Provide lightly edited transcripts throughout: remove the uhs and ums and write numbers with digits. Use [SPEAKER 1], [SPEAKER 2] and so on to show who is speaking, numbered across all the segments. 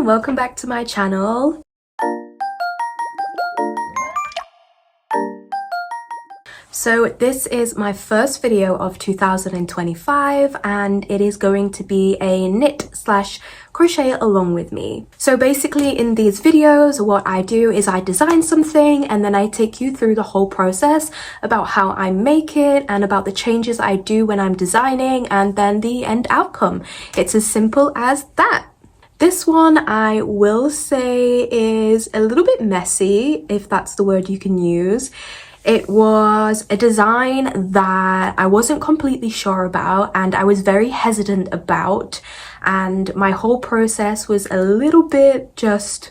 [SPEAKER 1] everyone, welcome back to my channel. So this is my first video of 2025 and it is going to be a knit slash crochet along with me. So basically in these videos what I do is I design something and then I take you through the whole process about how I make it and about the changes I do when I'm designing and then the end outcome. It's as simple as that. This one I will say is a little bit messy, if that's the word you can use. It was a design that I wasn't completely sure about and I was very hesitant about, and my whole process was a little bit just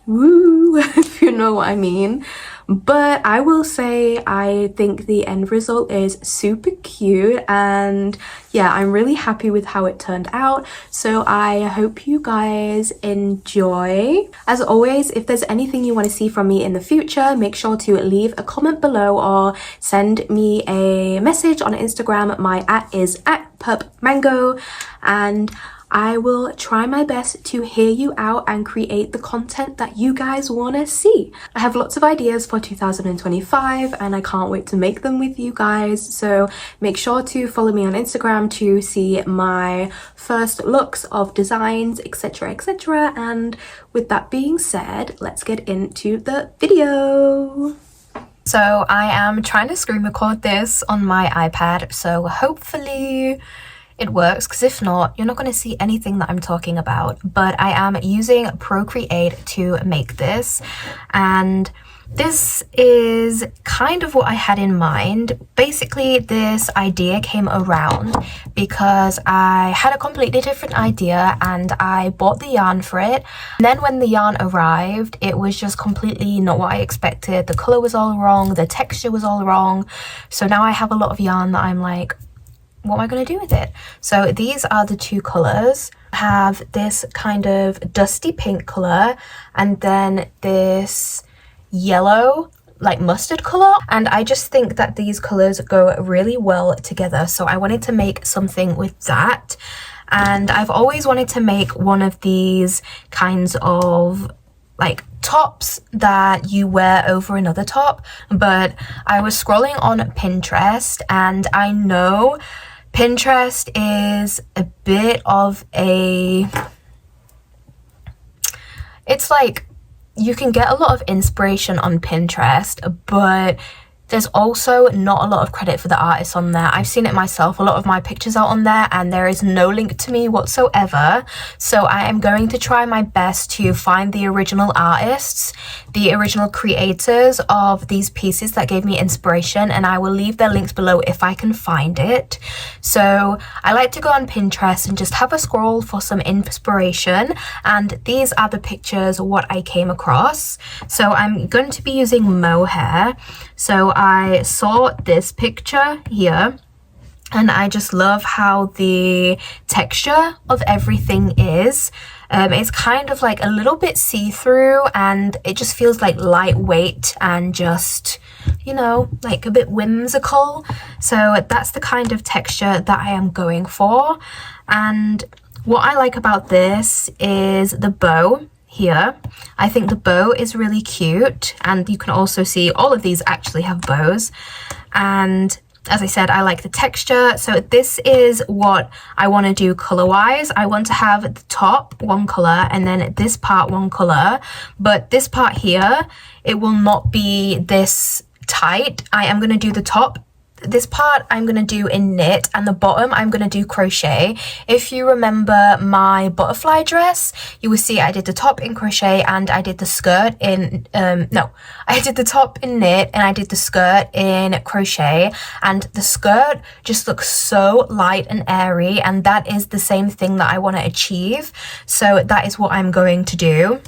[SPEAKER 1] woo, if you know what I mean. But I will say I think the end result is super cute and yeah, I'm really happy with how it turned out. So I hope you guys enjoy. As always, if there's anything you want to see from me in the future, make sure to leave a comment below or send me a message on Instagram. My @ is @pupmango, and I will try my best to hear you out and create the content that you guys want to see. I have lots of ideas for 2025 and I can't wait to make them with you guys. So make sure to follow me on Instagram to see my first looks of designs, etc, etc. And with that being said, let's get into the video. So I am trying to screen record this on my iPad, so hopefully it works, because if not, you're not going to see anything that I'm talking about. But I am using Procreate to make this, and this is kind of what I had in mind. Basically, this idea came around because I had a completely different idea and I bought the yarn for it. And then when the yarn arrived, it was just completely not what I expected. The color was all wrong, the texture was all wrong. So now I have a lot of yarn that I'm like, what am I going to do with it? So these are the two colors. I have this kind of dusty pink color and then this yellow, like mustard color, and I just think that these colors go really well together, so I wanted to make something with that. And I've always wanted to make one of these kinds of like tops that you wear over another top, but I was scrolling on Pinterest and I know Pinterest is a bit of a, it's like you can get a lot of inspiration on Pinterest, but there's also not a lot of credit for the artists on there. I've seen it myself. A lot of my pictures are on there and there is no link to me whatsoever. So I am going to try my best to find the original artists, the original creators of these pieces that gave me inspiration, and I will leave their links below if I can find it. So I like to go on Pinterest and just have a scroll for some inspiration, and these are the pictures what I came across. So I'm going to be using mohair. So I saw this picture here and I just love how the texture of everything is. It's kind of like a little bit see-through and it just feels like lightweight and just, you know, like a bit whimsical. So that's the kind of texture that I am going for. And what I like about this is the bow here. I think the bow is really cute, and you can also see all of these actually have bows. And as I said, I like the texture. So this is what I want to do color wise. I want to have the top one color and then this part one color, but this part here, it will not be this tight. I am going to do the top, this part I'm going to do in knit, and the bottom I'm going to do crochet. If you remember my butterfly dress, you will see I did the top in crochet and I did the skirt in I did the top in knit and I did the skirt in crochet, and the skirt just looks so light and airy, and that is the same thing that I want to achieve. So that is what I'm going to do.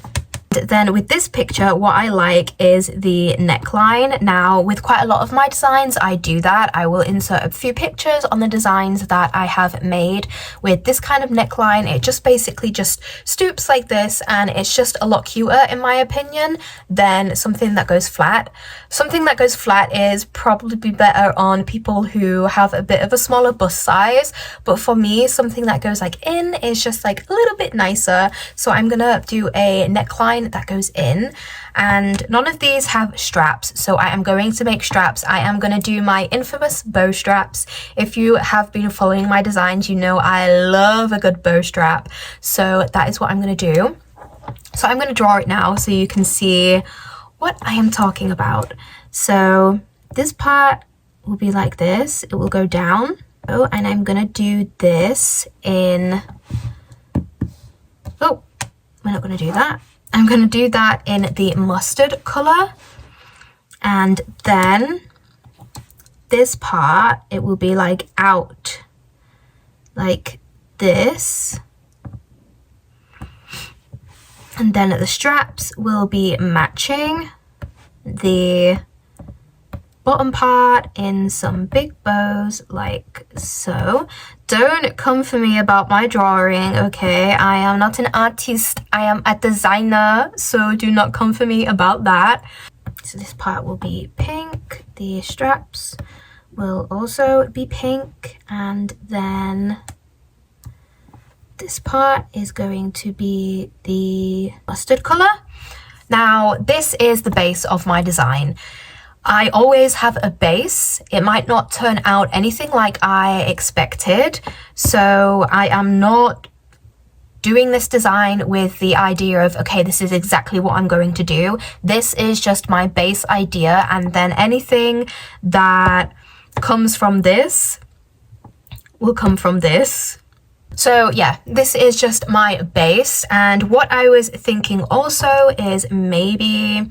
[SPEAKER 1] Then with this picture, what I like is the neckline. Now, with quite a lot of my designs, I do that. I will insert a few pictures on the designs that I have made with this kind of neckline. It just basically just stoops like this, and it's just a lot cuter, in my opinion, than something that goes flat. Something that goes flat is probably better on people who have a bit of a smaller bust size, but for me, something that goes like in is just like a little bit nicer. So I'm gonna do a neckline that goes in, and none of these have straps, so I am going to make straps. I am going to do my infamous bow straps. If you have been following my designs, you know I love a good bow strap, so that is what I'm going to do. So I'm going to draw it now so you can see what I am talking about. So this part will be like this, it will go down. Oh, and I'm going to do this in, oh, we're not going to do that. I'm going to do that in the mustard colour, and then this part, it will be like out like this, and then the straps will be matching the bottom part in some big bows like so. Don't come for me about my drawing, okay? I am not an artist, I am a designer, so do not come for me about that. So this part will be pink, the straps will also be pink, and then this part is going to be the mustard colour. Now, this is the base of my design. I always have a base. It might not turn out anything like I expected, so I am not doing this design with the idea of, okay, this is exactly what I'm going to do. This is just my base idea, and then anything that comes from this will come from this. So yeah, this is just my base, and what I was thinking also is maybe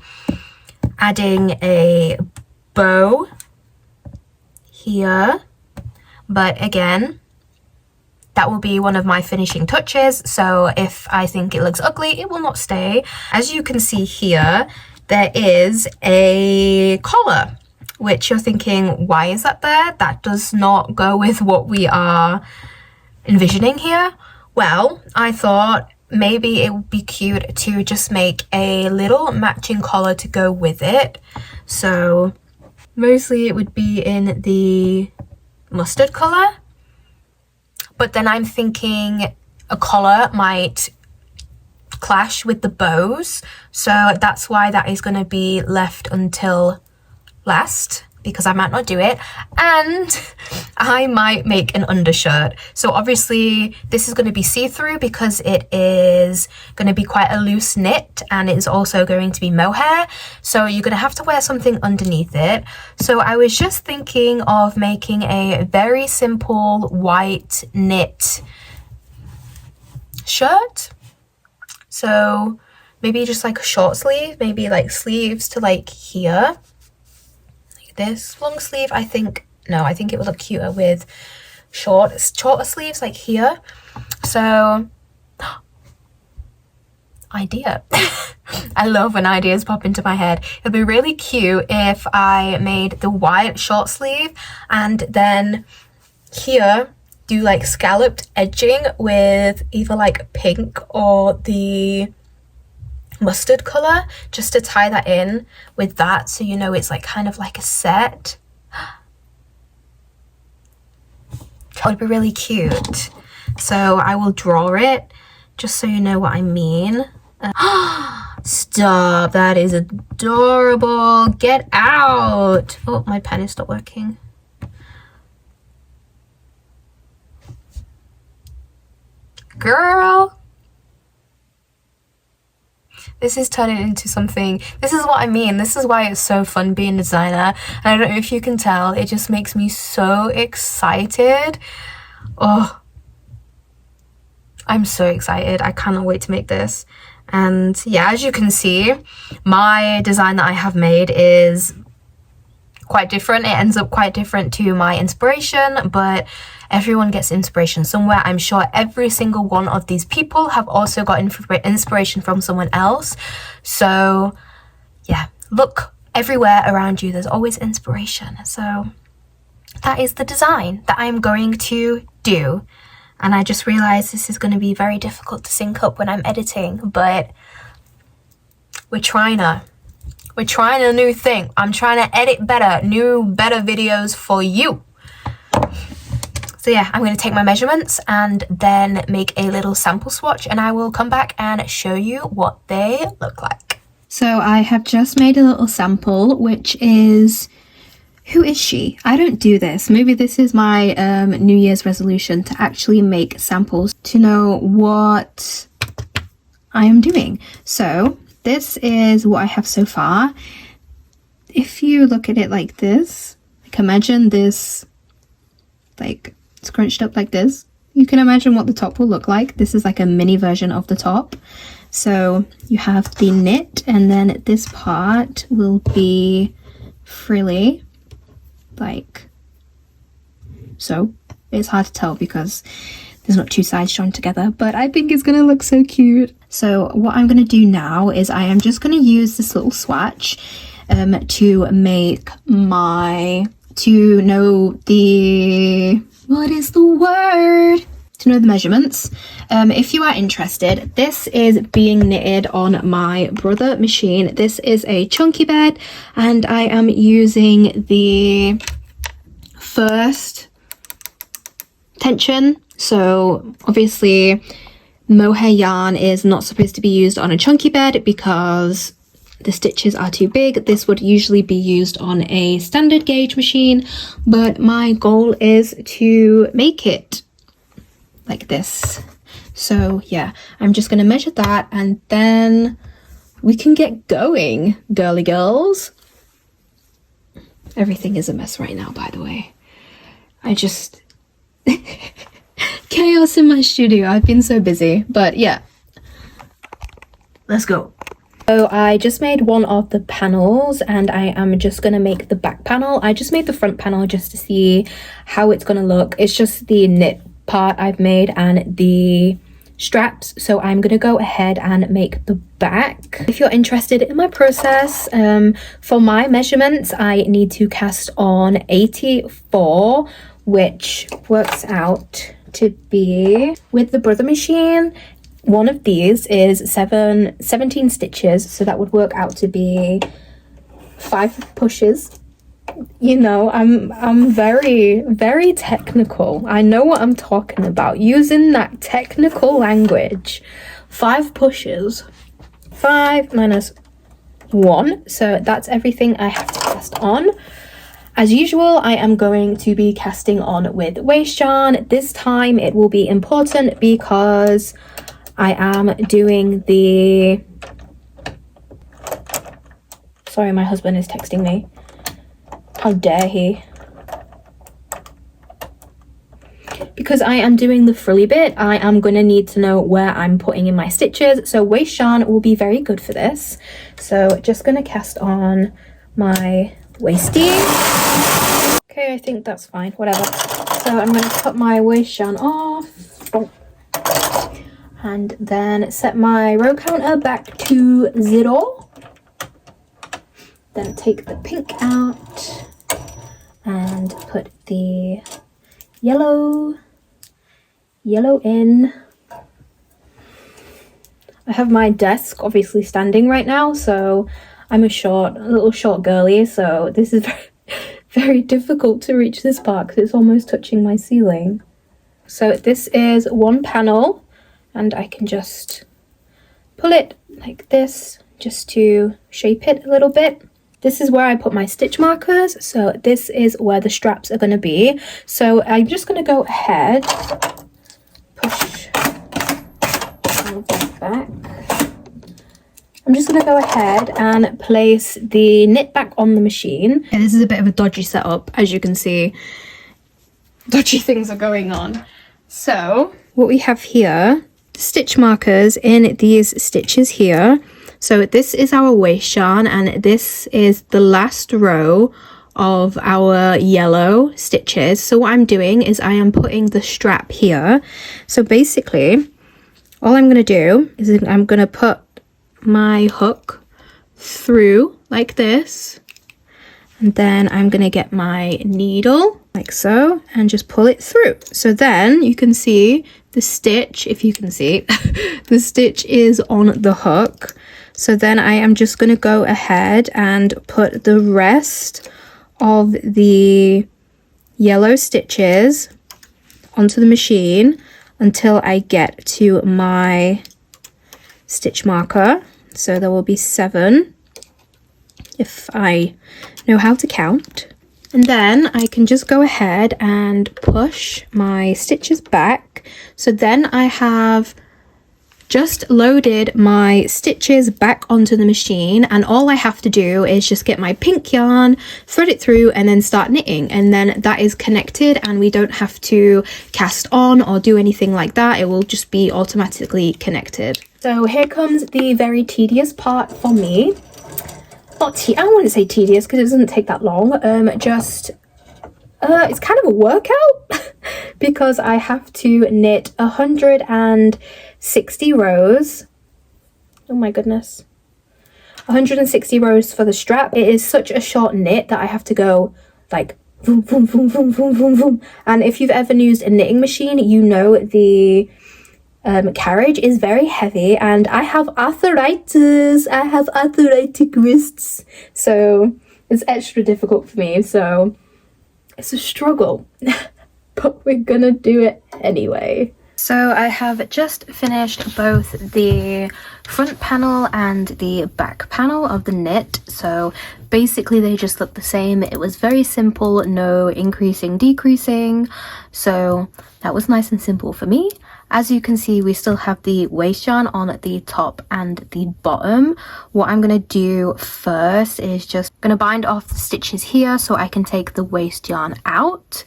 [SPEAKER 1] adding a bow here, but again, that will be one of my finishing touches, so if I think it looks ugly, it will not stay. As you can see here, there is a collar, which you're thinking, why is that there? That does not go with what we are envisioning here. Well, I thought maybe it would be cute to just make a little matching collar to go with it. So mostly it would be in the mustard color, but then I'm thinking a collar might clash with the bows, so that's why that is going to be left until last, because I might not do it, and I might make an undershirt. So obviously this is going to be see-through because it is going to be quite a loose knit, and it's also going to be mohair, so you're going to have to wear something underneath it. So I was just thinking of making a very simple white knit shirt. So maybe just like a short sleeve, maybe like sleeves to like here. This long sleeve, I think it would look cuter with shorter sleeves like here. So idea. I love when ideas pop into my head. It'd be really cute if I made the white short sleeve and then here do like scalloped edging with either like pink or the mustard color, just to tie that in with that, so you know it's like kind of like a set. That would be really cute. So I will draw it just so you know what I mean. Stop, that is adorable. Get out. Oh, my pen is not working. Girl, this is turning into something. This is what I mean. This is why it's so fun being a designer. And I don't know if you can tell, it just makes me so excited. Oh, I'm so excited. I cannot wait to make this. And yeah, as you can see, my design that I have made is quite different. It ends up quite different to my inspiration, but
[SPEAKER 2] Everyone gets inspiration somewhere. I'm sure every single one of these people have also got inspiration from someone else. So yeah, look everywhere around you, there's always inspiration. So that is the design that I'm going to do. And I just realized this is going to be very difficult to sync up when I'm editing, but we're trying a new thing. I'm trying to edit better videos for you. So yeah, I'm going to take my measurements and then make a little sample swatch, and I will come back and show you what they look like. So I have just made a little sample, which is, who is she? I don't do this. Maybe this is my New Year's resolution, to actually make samples to know what I am doing. So this is what I have so far. If you look at it like this, like imagine this like scrunched up like this, you can imagine what the top will look like. This is like a mini version of the top. So you have the knit, and then this part will be frilly, like so. It's hard to tell because there's not two sides joined together, but I think it's gonna look so cute. So what I'm gonna do now is I am just gonna use this little swatch to make my, to know the, what is the word? To know the measurements. If you are interested, this is being knitted on my Brother machine. This is a chunky bed, and I am using the first tension. So obviously mohair yarn is not supposed to be used on a chunky bed because the stitches are too big. This would usually be used on a standard gauge machine, but my goal is to make it like this. So yeah, I'm just gonna measure that and then we can get going, girly girls. Everything is a mess right now, by the way. I just chaos in my studio. I've been so busy, but yeah, let's go. So I just made one of the panels and I am just gonna make the back panel. I just made the front panel just to see how it's gonna look. It's just the knit part I've made and the straps, so I'm gonna go ahead and make the back. If you're interested in my process, for my measurements I need to cast on 84, which works out to be, with the Brother machine, one of these is 17 stitches, so that would work out to be 5 pushes. You know, I'm very technical. I know what I'm talking about, using that technical language. 5 pushes, 5 minus 1, so that's everything I have to cast on. As usual, I am going to be casting on with waste yarn. This time it will be important because I am doing the, sorry, my husband is texting me. How dare he? Because I am doing the frilly bit, I am going to need to know where I'm putting in my stitches. So waste yarn will be very good for this. So just going to cast on my wastie. Okay, I think that's fine, whatever. So I'm going to cut my waste yarn off. And then set my row counter back to 0. Then take the pink out and put the yellow in. I have my desk obviously standing right now, so I'm a little short girly, so this is very difficult to reach this part because it's almost touching my ceiling. So this is one panel, and I can just pull it like this just to shape it a little bit. This is where I put my stitch markers, so this is where the straps are going to be. So I'm just going to go ahead, push back. I'm just going to go ahead and place the knit back on the machine. And this is a bit of a dodgy setup, as you can see. Dodgy things are going on. So what we have here, stitch markers in these stitches here. So this is our waste yarn, and this is the last row of our yellow stitches. So what I'm doing is I am putting the strap here. So basically all I'm going to do is I'm going to put my hook through like this, and then I'm going to get my needle like so and just pull it through. So then you can see the stitch, if you can see, the stitch is on the hook. So then I am just going to go ahead and put the rest of the yellow stitches onto the machine until I get to my stitch marker. So there will be 7 if I know how to count. And then I can just go ahead and push my stitches back. So then I have just loaded my stitches back onto the machine, and all I have to do is just get my pink yarn, thread it through, and then start knitting, and then that is connected and we don't have to cast on or do anything like that. It will just be automatically connected. So here comes the very tedious part for me. I wouldn't say tedious because it doesn't take that long. It's kind of a workout because I have to knit 160 rows. Oh my goodness. 160 rows for the strap. It is such a short knit that I have to go like boom, boom, boom, boom, boom, boom, boom. And if you've ever used a knitting machine, you know the carriage is very heavy, and I have arthritis. I have arthritic wrists, so it's extra difficult for me. So it's a struggle, but we're gonna do it anyway. So I have just finished both the front panel and the back panel of the knit. So basically they just look the same. It was very simple, no increasing, decreasing. So that was nice and simple for me. As you can see, we still have the waist yarn on the top and the bottom. What I'm going to do first is just going to bind off the stitches here so I can take the waist yarn out.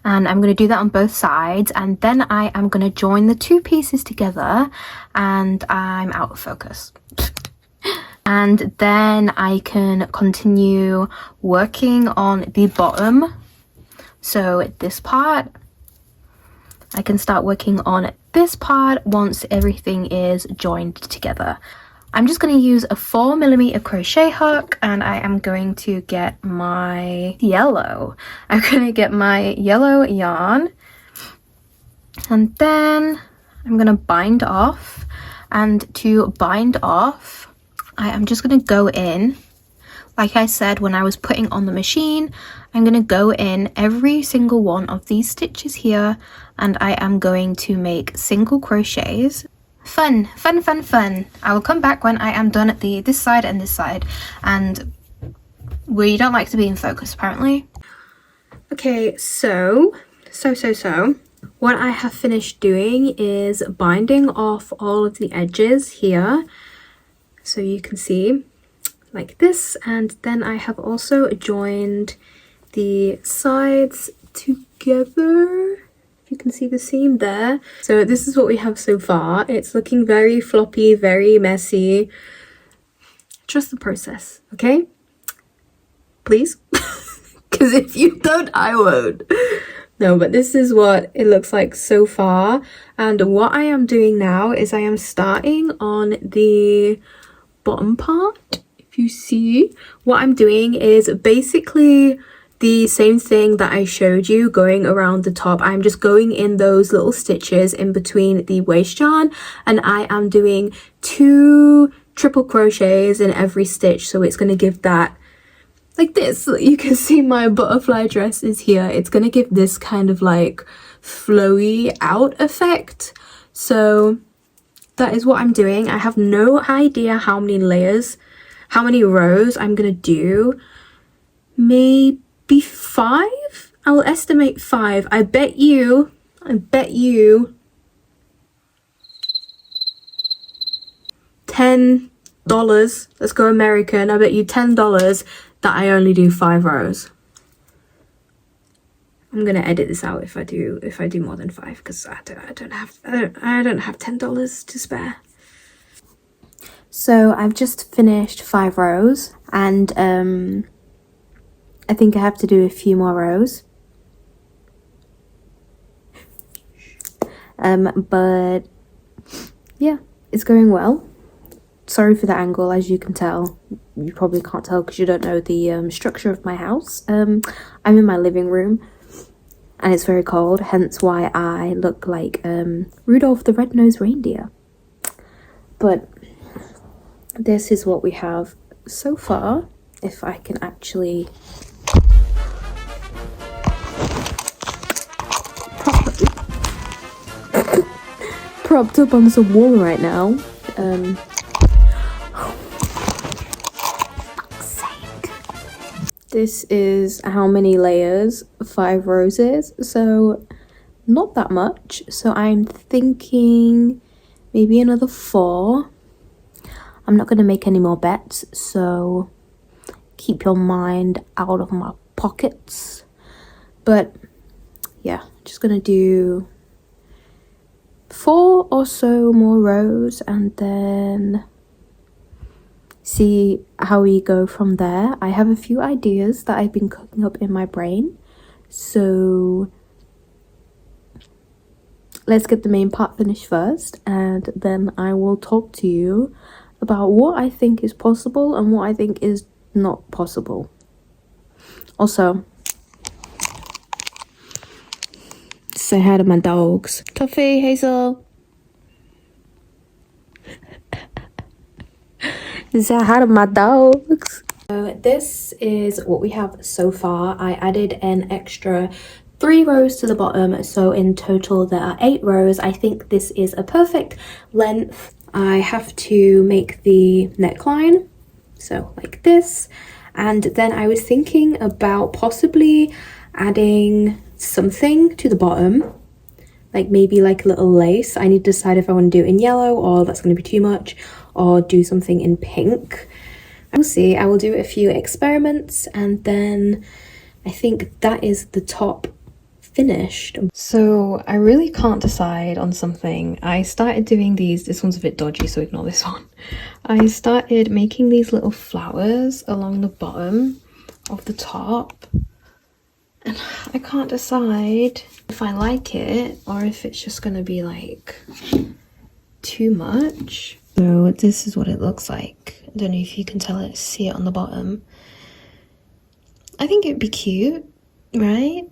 [SPEAKER 2] And I'm going to do that on both sides, and then I am going to join the 2 pieces together, and I'm out of focus. And then I can continue working on the bottom. So this part, I can start working on this part once everything is joined together. I'm just going to use a 4mm crochet hook, and I am going to get my yellow. I'm going to get my yellow yarn, and then I'm going to bind off. And to bind off, I am just going to go in. Like I said, when I was putting on the machine, I'm going to go in every single one of these stitches here, and I am going to make single crochets. Fun, fun, fun, fun. I will come back when I am done at this side and this side, and we don't like to be in focus apparently. Okay, so what I have finished doing is binding off all of the edges here, so you can see like this, and then I have also joined the sides together. You can see the seam there. So this is what we have so far. It's looking very floppy, very messy. Trust the process, okay? Please? Because if you don't, I won't. No, but this is what it looks like so far. And what I am doing now is I am starting on the bottom part. If you see, what I'm doing is basically the same thing that I showed you going around the top. I'm just going in those little stitches in between the waist yarn, and I am doing 2 triple crochets in every stitch, so it's going to give that like this. You can see my butterfly dress is here. It's going to give this kind of like flowy out effect. So that is what I'm doing. I have no idea how many rows I'm going to do. Maybe 5. I will estimate 5. I bet you $10. Let's go American. I bet you $10 that I only do 5 rows. I'm gonna edit this out if I do more than 5, because I don't have $10 to spare. So I've just finished 5 rows, and
[SPEAKER 1] I think I have to do a few more rows. But yeah, it's going well. Sorry for the angle, as you can tell. You probably can't tell because you don't know the structure of my house. I'm in my living room and it's very cold, hence why I look like Rudolph the Red-Nosed Reindeer. But this is what we have so far. If I can actually propped up on some wall right now. This is how many layers? 5 roses, so not that much. So I'm thinking maybe another 4. I'm not going to make any more bets, so keep your mind out of my pockets. But yeah, just gonna do 4 or so more rows and then see how we go from there. I have a few ideas that I've been cooking up in my brain, so let's get the main part finished first, and then I will talk to you about what I think is possible and what I think is not possible. Also, say hi to my dogs. Toffee, Hazel. Say hi to my dogs. So this is what we have so far. I added an extra 3 rows to the bottom, so in total there are 8 rows. I think this is a perfect length. I have to make the neckline, so like this. And then I was thinking about possibly adding something to the bottom, like maybe like a little lace. I need to decide if I want to do it in yellow or that's going to be too much, or do something in pink. We'll see. I will do a few experiments and then I think that is the top finished. So I really can't decide on something. I started doing these. This one's a bit dodgy, so ignore this one. I started making these little flowers along the bottom of the top, and I can't decide if I like it or if it's just gonna be like too much. So this is what it looks like. I don't know if you can see it on the bottom. I think it'd be cute, right?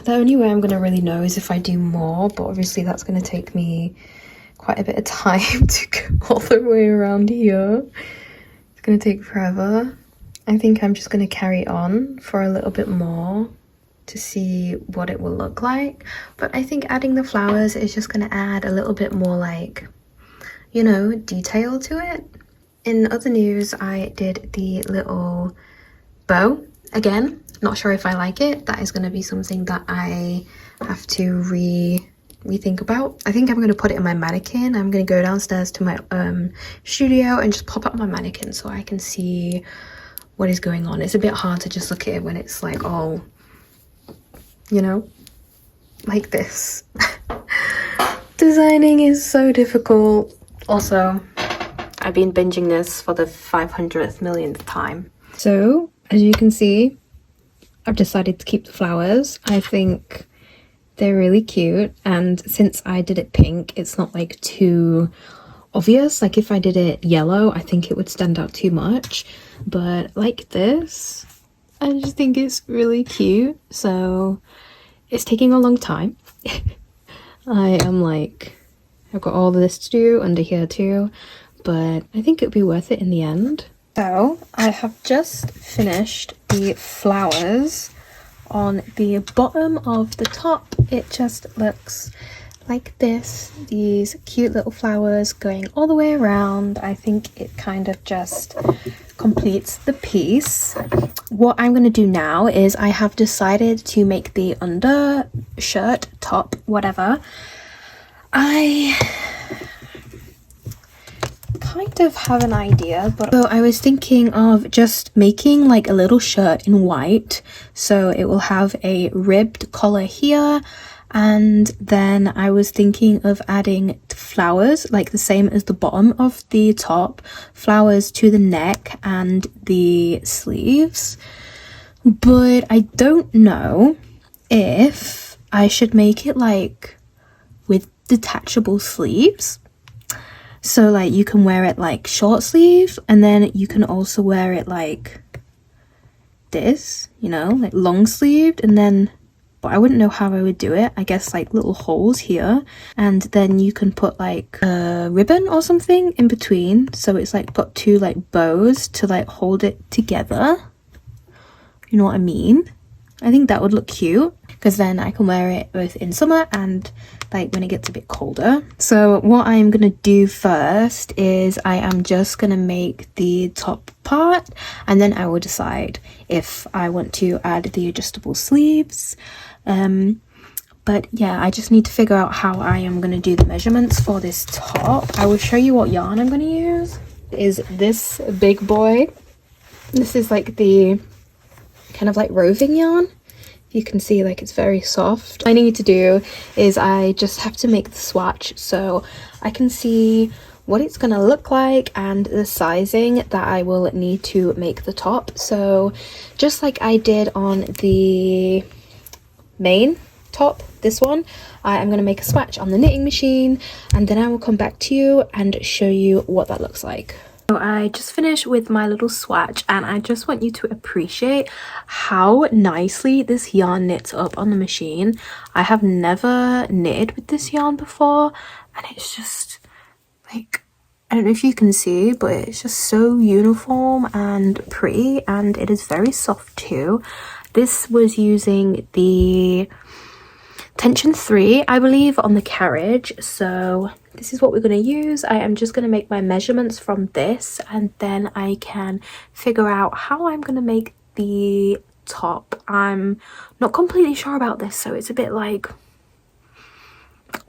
[SPEAKER 1] The only way I'm gonna really know is if I do more, but obviously that's gonna take me quite a bit of time to go all the way around here. It's gonna take forever. I think I'm just gonna carry on for a little bit more to see what it will look like. But I think adding the flowers is just gonna add a little bit more, like, you know, detail to it. In other news, I did the little bow again. Not sure if I like it. That is going to be something that I have to rethink about. I think I'm going to put it in my mannequin. I'm going to go downstairs to my studio and just pop up my mannequin so I can see what is going on. It's a bit hard to just look at it when it's like all, you know, like this. Designing is so difficult. Also, I've been binging this for the 500th millionth time. So, as you can see, I've decided to keep the flowers. I think they're really cute, and since I did it pink, it's not like too obvious. Like if I did it yellow, I think it would stand out too much, but like this, I just think it's really cute. So it's taking a long time. I am like, I've got all this to do under here too, but I think it'd be worth it in the end. So I have just finished the flowers on the bottom of the top. It just looks like this, these cute little flowers going all the way around. I think it kind of just completes the piece. What I'm going to do now is I have decided to make the undershirt, top, whatever. I kind of have an idea, but so I was thinking of just making like a little shirt in white, so it will have a ribbed collar here, and then I was thinking of adding flowers like the same as the bottom of the top, flowers to the neck and the sleeves. but I don't know if I should make it like with detachable sleeves. So like you can wear it like short sleeve, and then you can also wear it like this, you know, like long sleeved, and then, but I wouldn't know how I would do it. I guess like little holes here, and then you can put like a ribbon or something in between, so it's like got two like bows to like hold it together. You know what I mean? I think that would look cute, because then I can wear it both in summer and like when it gets a bit colder. So what I'm gonna do first is I am just gonna make the top part, and then I will decide if I want to add the adjustable sleeves. But yeah, I just need to figure out how I am gonna do the measurements for this top. I will show you what yarn I'm gonna use. Is this big boy. This is like the kind of like roving yarn. You can see like it's very soft. What I need to do is I just have to make the swatch so I can see what it's gonna look like and the sizing that I will need to make the top. So just like I did on the main top, this one, I am gonna make a swatch on the knitting machine, and then I will come back to you and show you what that looks like. So I just finished with my little swatch, and I just want you to appreciate how nicely this yarn knits up on the machine. I have never knitted with this yarn before, and it's just like, I don't know if you can see, but it's just so uniform and pretty, and it is very soft too. This was using the tension 3, I believe, on the carriage. So this is what we're going to use. I am just going to make my measurements from this, and then I can figure out how I'm going to make the top. I'm not completely sure about this, so it's a bit like,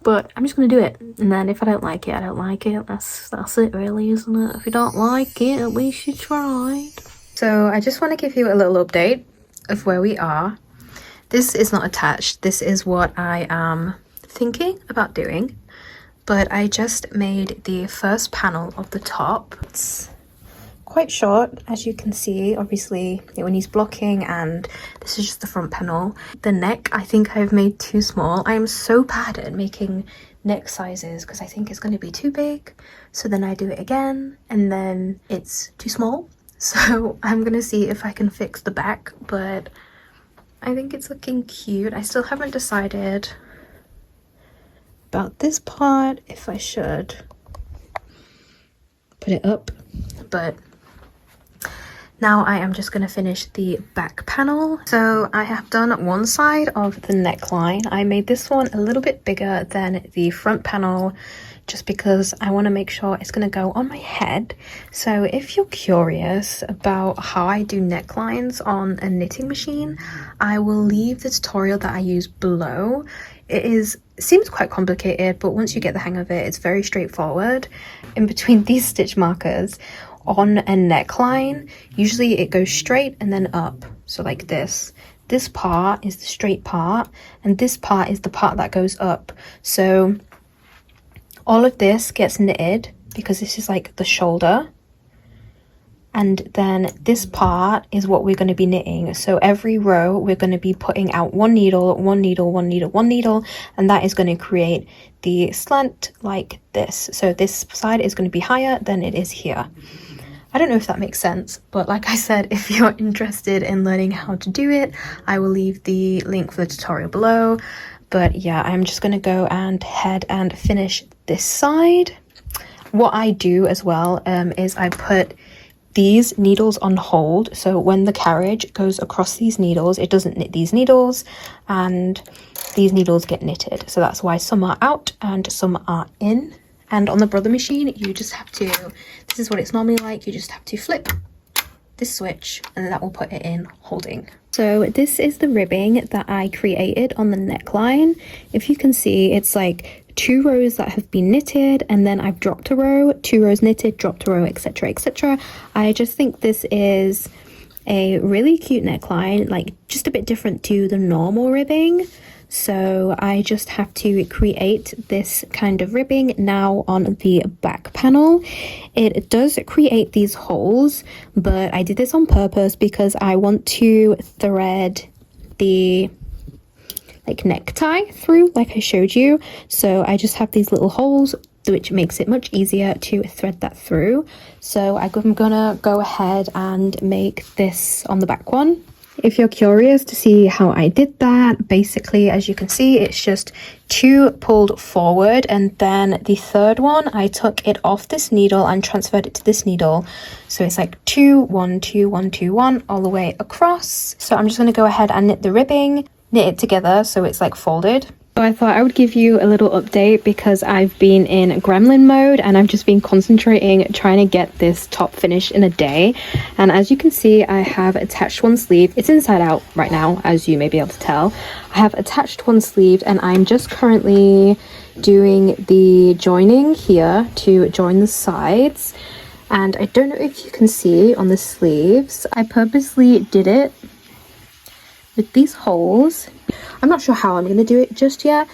[SPEAKER 1] but I'm just going to do it, and then if I don't like it, I don't like it. That's it really, isn't it? If you don't like it, at least you tried. So I just want to give you a little update of where we are. This is not attached. This is what I am thinking about doing, but I just made the first panel of the top. It's quite short, as you can see. Obviously it needs blocking, and this is just the front panel. The neck, I think I've made too small. I am so bad at making neck sizes because I think it's going to be too big, so then I do it again and then it's too small. So I'm gonna see if I can fix the back, but I think it's looking cute. I still haven't decided about this part, if I should put it up, but now I am just going to finish the back panel. So I have done one side of the neckline. I made this one a little bit bigger than the front panel, just because I want to make sure it's going to go on my head. So if you're curious about how I do necklines on a knitting machine, I will leave the tutorial that I use below. It seems quite complicated, but once you get the hang of it, it's very straightforward. In between these stitch markers on a neckline, usually it goes straight and then up, so like this. This part is the straight part, and this part is the part that goes up. So all of this gets knitted because this is like the shoulder, and then this part is what we're going to be knitting. So every row we're going to be putting out one needle, one needle, one needle, one needle, and that is going to create the slant like this. So this side is going to be higher than it is here. I don't know if that makes sense, but like I said, if you're interested in learning how to do it, I will leave the link for the tutorial below. But yeah, I'm just going to go and head and finish this side. What I do as well is I put these needles on hold, so when the carriage goes across these needles, it doesn't knit these needles, and these needles get knitted. So that's why some are out and some are in. And on the brother machine, you just have to, this is what it's normally like, you just have to flip this switch and that will put it in holding. So this is the ribbing that I created on the neckline. If you can see, it's like 2 rows that have been knitted, and then I've dropped a row, 2 rows knitted, dropped a row, etc, etc. I just think this is a really cute neckline, like just a bit different to the normal ribbing. So I just have to create this kind of ribbing now on the back panel. It does create these holes, but I did this on purpose because I want to thread the like necktie through like I showed you. So I just have these little holes, which makes it much easier to thread that through. So I'm gonna go ahead and make this on the back one. If you're curious to see how I did that, basically, as you can see, it's just 2 pulled forward, and then the third one, I took it off this needle and transferred it to this needle. So it's like 2, 1, 2, 1, 2, 1, all the way across. So I'm just going to go ahead and knit the ribbing, knit it together so it's like folded. So I thought I would give you a little update because I've been in gremlin mode and I've just been concentrating trying to get this top finished in a day. And as you can see, I have attached one sleeve. It's inside out right now, as you may be able to tell. I have attached one sleeve and I'm just currently doing the joining here to join the sides. And I don't know if you can see on the sleeves, I purposely did it with these holes. I'm not sure how I'm going to do it just yet.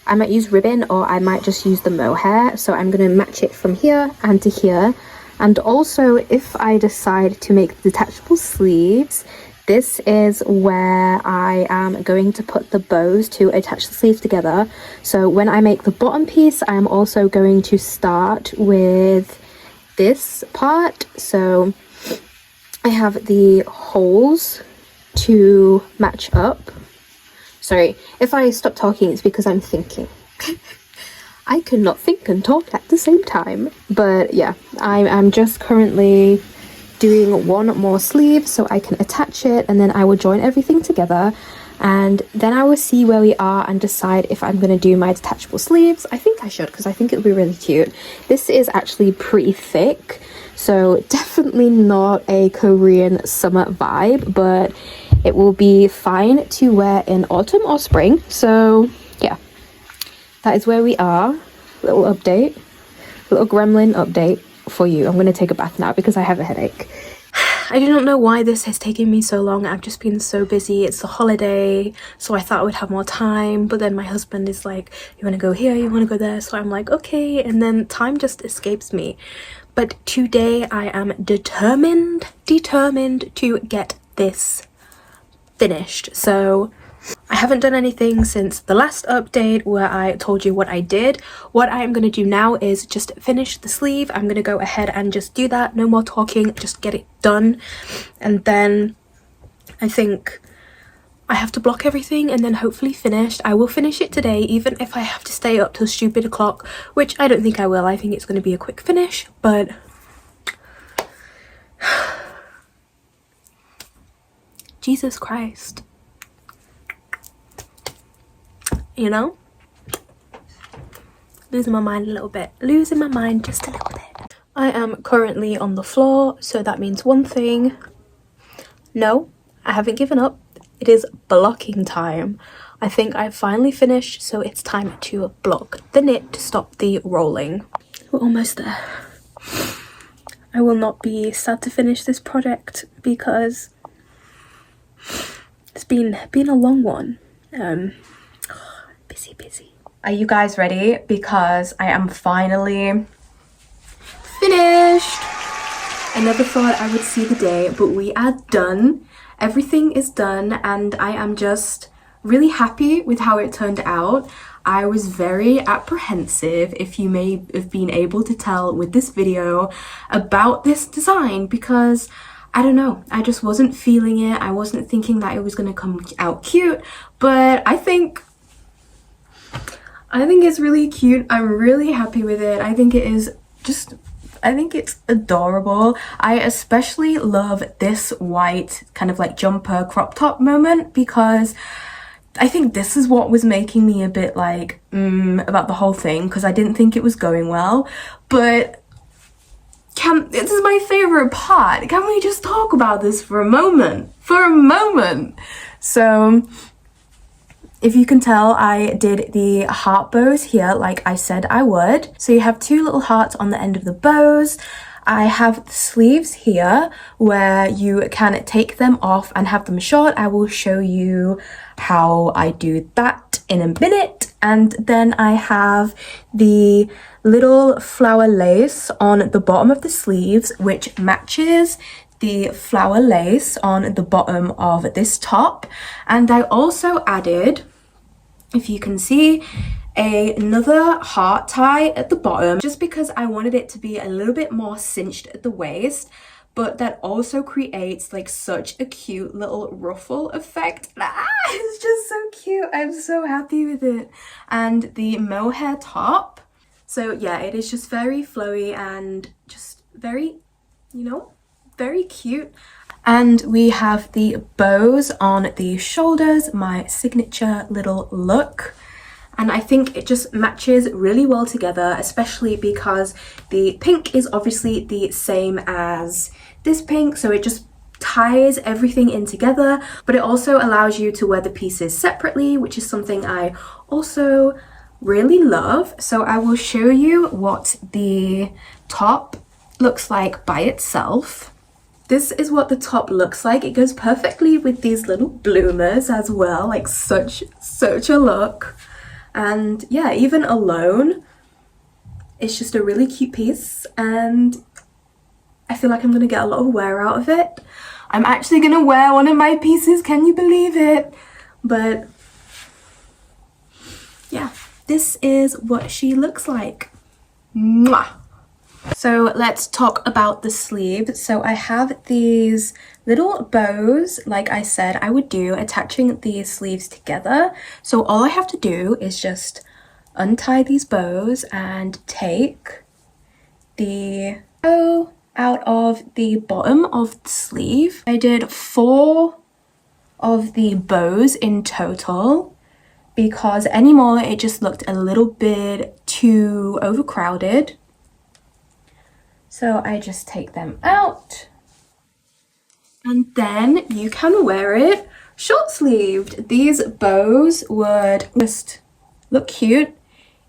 [SPEAKER 1] I might use ribbon or I might just use the mohair. So I'm going to match it from here and to here. And also, if I decide to make detachable sleeves, this is where I am going to put the bows to attach the sleeves together. So when I make the bottom piece, I'm also going to start with this part. So I have the holes to match up. Sorry, if I stop talking, it's because I'm thinking. I cannot think and talk at the same time. But yeah, I'm just currently doing one more sleeve so I can attach it, and then I will join everything together, and then I will see where we are and decide if I'm going to do my detachable sleeves. I think I should, because I think it would be really cute. This is actually pretty thick, so definitely not a Korean summer vibe, but it will be fine to wear in autumn or spring. So yeah, that is where we are. Little update, little gremlin update for you. I'm going to take a bath now because I have a headache. I do not know why this has taken me so long. I've just been so busy. It's the holiday, so I thought I would have more time, but then my husband is like, you want to go here, you want to go there, so I'm like, okay, and then time just escapes me. But today I am determined to get this finished. So I haven't done anything since the last update where I told you what I did. What I am going to do now is just finish the sleeve. I'm going to go ahead and just do that. No more talking, just get it done. And then I think I have to block everything and then hopefully finish. I will finish it today, even if I have to stay up till stupid o'clock, which I don't think I will. I think it's going to be a quick finish, but Jesus Christ. You know? Losing my mind a little bit. Losing my mind just a little bit. I am currently on the floor, so that means one thing. No, I haven't given up. It is blocking time. I think I've finally finished, so it's time to block the knit to stop the rolling. We're almost there. I will not be sad to finish this project because it's been a long one. Busy. Are you guys ready? Because I am finally finished. I never thought I would see the day, but we are done. Everything is done, and I am just really happy with how it turned out. I was very apprehensive, if you may have been able to tell with this video, about this design because I don't know, I just wasn't feeling it. I wasn't thinking that it was going to come out cute, but I think it's really cute. I'm really happy with it. I think it's adorable. I especially love this white kind of like jumper crop top moment because I think this is what was making me a bit like about the whole thing, because I didn't think it was going well. But this is my favorite part. Can we just talk about this for a moment? So if you can tell, I did the heart bows here like I said I would. So you have 2 little hearts on the end of the bows. I have the sleeves here where you can take them off and have them short. I will show you how I do that in a minute. And then I have the little flower lace on the bottom of the sleeves, which matches the flower lace on the bottom of this top. And I also added, if you can see, another heart tie at the bottom, just because I wanted it to be a little bit more cinched at the waist, but that also creates like such a cute little ruffle effect. It's just so cute. I'm so happy with it. And the mohair top. So yeah, it is just very flowy and just very, you know, very cute. And we have the bows on the shoulders, my signature little look. And I think it just matches really well together, especially because the pink is obviously the same as this pink, so it just ties everything in together, but it also allows you to wear the pieces separately, which is something I also really love. So I will show you what the top looks like by itself. This is what the top looks like. It goes perfectly with these little bloomers as well, like such a look. And yeah, even alone, it's just a really cute piece, and I feel like I'm gonna get a lot of wear out of it. I'm actually gonna wear one of my pieces, can you believe it? But yeah, this is what she looks like. Mwah! So let's talk about the sleeve. So I have these little bows, like I said I would do, attaching these sleeves together. So all I have to do is just untie these bows and take the bow out of the bottom of the sleeve. I did 4 of the bows in total because anymore it just looked a little bit too overcrowded. So I just take them out, and then you can wear it short sleeved. These bows would just look cute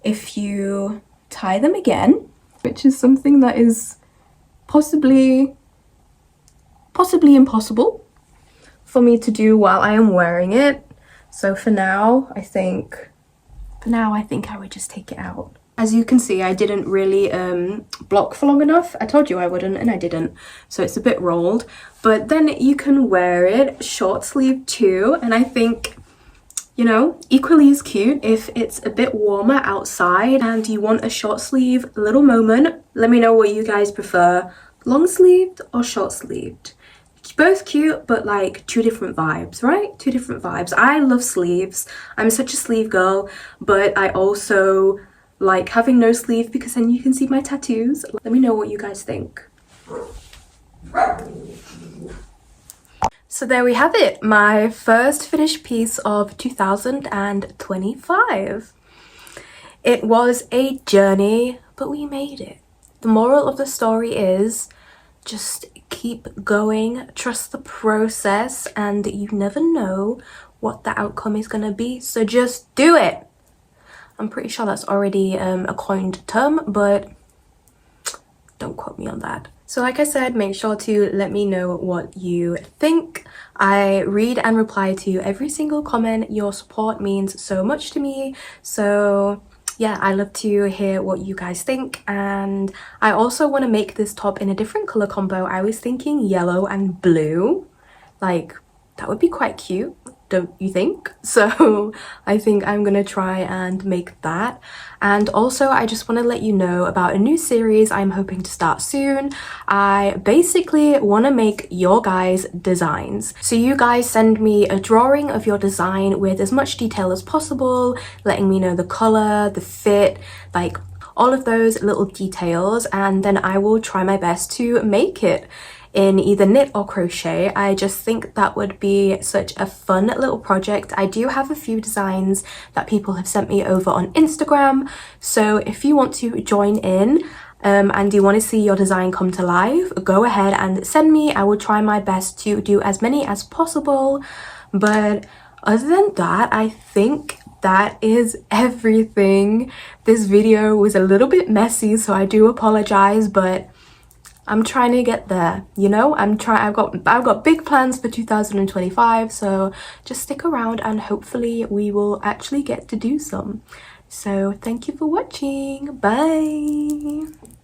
[SPEAKER 1] if you tie them again, which is something that is possibly impossible for me to do while I am wearing it. So for now I think I would just take it out. As you can see, I didn't really block for long enough. I told you I wouldn't, and I didn't. So it's a bit rolled. But then you can wear it short sleeve too. And I think, you know, equally as cute if it's a bit warmer outside and you want a short sleeve little moment. Let me know what you guys prefer, long sleeved or short sleeved. Both cute, but like 2 different vibes, right? 2 different vibes. I love sleeves. I'm such a sleeve girl, but I also like having no sleeve because then you can see my tattoos. Let me know what you guys think. So there we have it, my first finished piece of 2025. It was a journey, but we made it. The moral of the story is just keep going, trust the process, and you never know what the outcome is gonna be, so just do it. I'm pretty sure that's already a coined term, but don't quote me on that. So like I said, make sure to let me know what you think. I read and reply to every single comment. Your support means so much to me. So yeah, I love to hear what you guys think. And I also want to make this top in a different color combo. I was thinking yellow and blue. Like, that would be quite cute, don't you think? So I think I'm gonna try and make that. And also I just want to let you know about a new series I'm hoping to start soon. I basically want to make your guys' designs. So you guys send me a drawing of your design with as much detail as possible, letting me know the color, the fit, like all of those little details, and then I will try my best to make it in either knit or crochet. I just think that would be such a fun little project. I do have a few designs that people have sent me over on Instagram, so if you want to join in and you want to see your design come to life, go ahead and send me. I will try my best to do as many as possible. But other than that, I think that is everything. This video was a little bit messy, so I do apologize, but I'm trying to get there, you know. I've got big plans for 2025, so just stick around and hopefully we will actually get to do some. So thank you for watching. Bye.